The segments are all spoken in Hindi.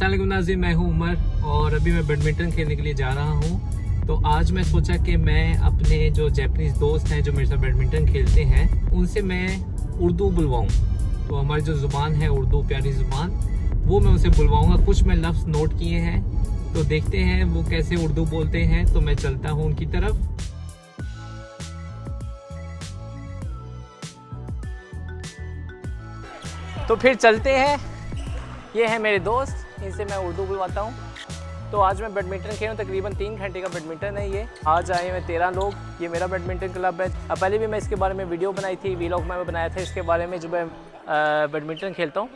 अस्सलाम वालेकुम नाज़रीन, मैं हूं उमर और अभी मैं बैडमिंटन खेलने के लिए जा रहा हूं। तो आज मैं सोचा कि मैं अपने जो जापानीज़ दोस्त हैं जो मेरे साथ बैडमिंटन खेलते हैं उनसे मैं उर्दू बुलवाऊं। तो हमारी जो ज़ुबान है उर्दू, प्यारी ज़ुबान, वो मैं उनसे बुलवाऊंगा। कुछ मैं लफ्ज़ नोट किए हैं, तो देखते हैं वो कैसे उर्दू बोलते हैं। तो मैं चलता हूँ उनकी तरफ। तो फिर चलते हैं। ये है मेरे दोस्त, इनसे मैं उर्दू बुलवाता हूँ। तो आज मैं बैडमिंटन खेल रहा हूँ, तकरीबन 3 घंटे का बैडमिंटन है ये। आज आए हैं 13 लोग, ये मेरा बैडमिंटन क्लब है। पहले भी मैं इसके बारे में वीडियो बनाई थी, वीलॉग में बनाया था इसके बारे में, जो मैं बैडमिंटन खेलता हूँ।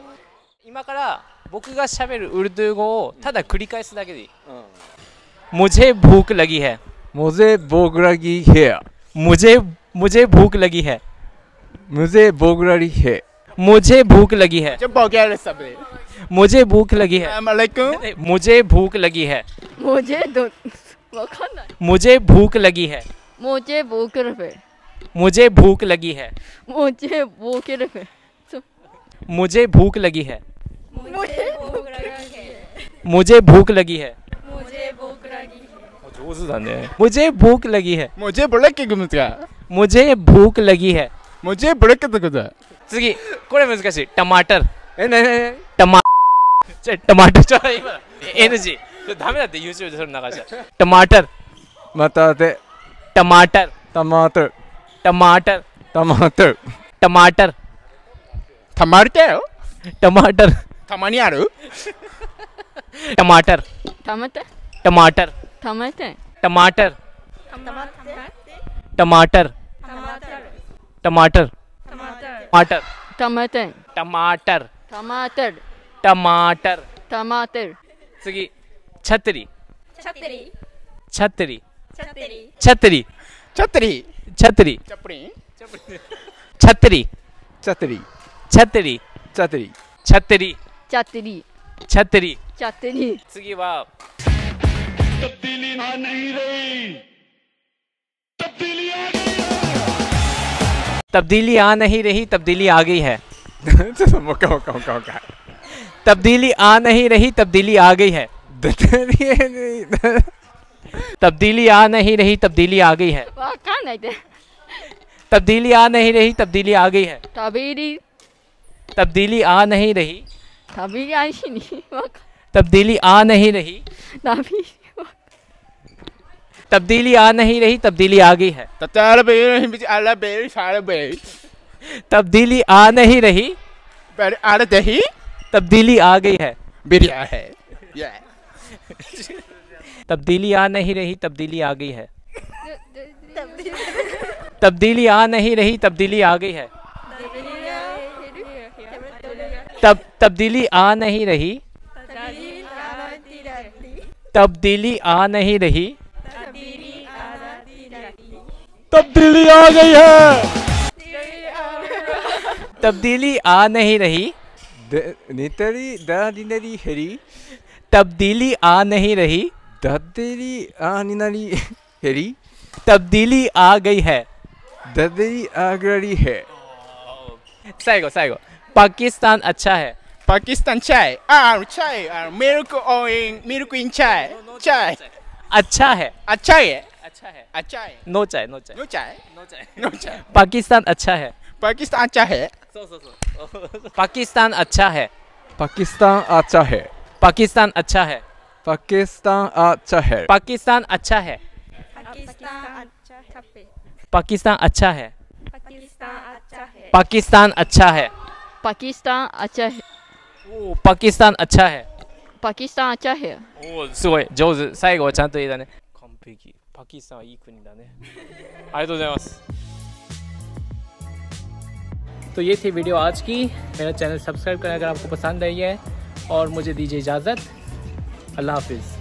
今から僕が喋るウルドゥー語をただ繰り返すだけでいい。मुझे भूख लगी है। मुझे भूख लगी है। मुझे भूख लगी है। मुझे भूख लगी है। मुझे भूख लगी है। मुझे भूख लगी है। मुझे भूख लगी है। मुझे भूख लगी है। मुझे भूख लगी है। मुझे भूख लगी है। मुझे भूख लगी है। मुझे भूख लगी है। मुझे भूख लगी है। मुझे बुला के गुमता। मुझे भूख लगी है। मुझे बुला के गुमता। 次これ難しい。टमाटर। टमाटर। टमाटर ちょっと今 NG ダメだって YouTube でそれ流しちゃう。टमाटर। またで टमाटर। टमाटर। टमाटर। टमाटर। टमाटर। टमाटर। टमाटर। たまにある टमाटर। टमाटर टमाटर। टमाटर टमाटर। टमाटर। टमाटर। टमाटर। टमाटर टमाटर। टमाटर टमाटर। टमाटर次 छतरी। छतरी छतरी। छतरी छतरी। छतरी। छतरी। छपरी। छतरी। छतरी। छतरी। छतरी। छतरी। छतरी छतरी। छतरी次は तब्दीली आ नहीं रही। तब्दीली आ गई है। तब्दीली आ नहीं रही, तब्दीली आ गई है। ちょっともう一回もう一回もう一回もう一回。 तब्दीली आ नहीं रही, तब्दीली आ गई है। तब्दीली आ नहीं रही, तब्दीली आ गई है। わかんないで तब्दीली आ नहीं रही, तब्दीली आ गई है। 旅り तब्दीली आ नहीं रही। 旅り足にわか तब्दीली आ नहीं रही। 旅 तब्दीली आ नहीं रही, तब्दीली आ गई है। ततार बेर बिच आला बेर सारा बेर। तब्दीली आ नहीं रही, पर आला दही तब्दीली आ गई है। बिरिया है। या तब्दीली आ नहीं रही, तब्दीली आ गई है। तब्दीली आ नहीं रही, तब्दीली आ गई है। तब्दीली आ नहीं रही, तब्दीली आ नहीं रही, तब्दीली आ गई है। तब्दीली आ नहीं रही, नितरी दानिनरी हेरी। तब्दीली आ नहीं रही, तब्दीली आनिनरी हेरी। तब्दीली आ गई है। तब्दीली आ गई है। 最後最後 पाकिस्तान अच्छा है। पाकिस्तान चाय चाय मिल्क और मिल्क इन चाय चाय अच्छा है। अच्छा है। अच्छा है। अच्छा है। नो चाय नो चाय नो चाय नो चाय। नो चाय। पाकिस्तान अच्छा है। पाकिस्तान अच्छा है। पाकिस्तान अच्छा है। पाकिस्तान अच्छा है। पाकिस्तान अच्छा है। पाकिस्तान अच्छा है। पाकिस्तान अच्छा है। पाकिस्तान अच्छा है। पाकिस्तान अच्छा है। पाकिस्तान अच्छा है ओ पाकिस्तान अच्छा है। पाकिस्तान अच्छा है おすごい上手。最後はちゃんと言えたね。完璧。パキスタンはいい国だね。ありがとうございます。तो ये थी वीडियो आज की। मेरा चैनल सब्सक्राइब करें अगर आपको पसंद आई है और मुझे दीजिए इजाज़त। अल्लाह हाफिज़।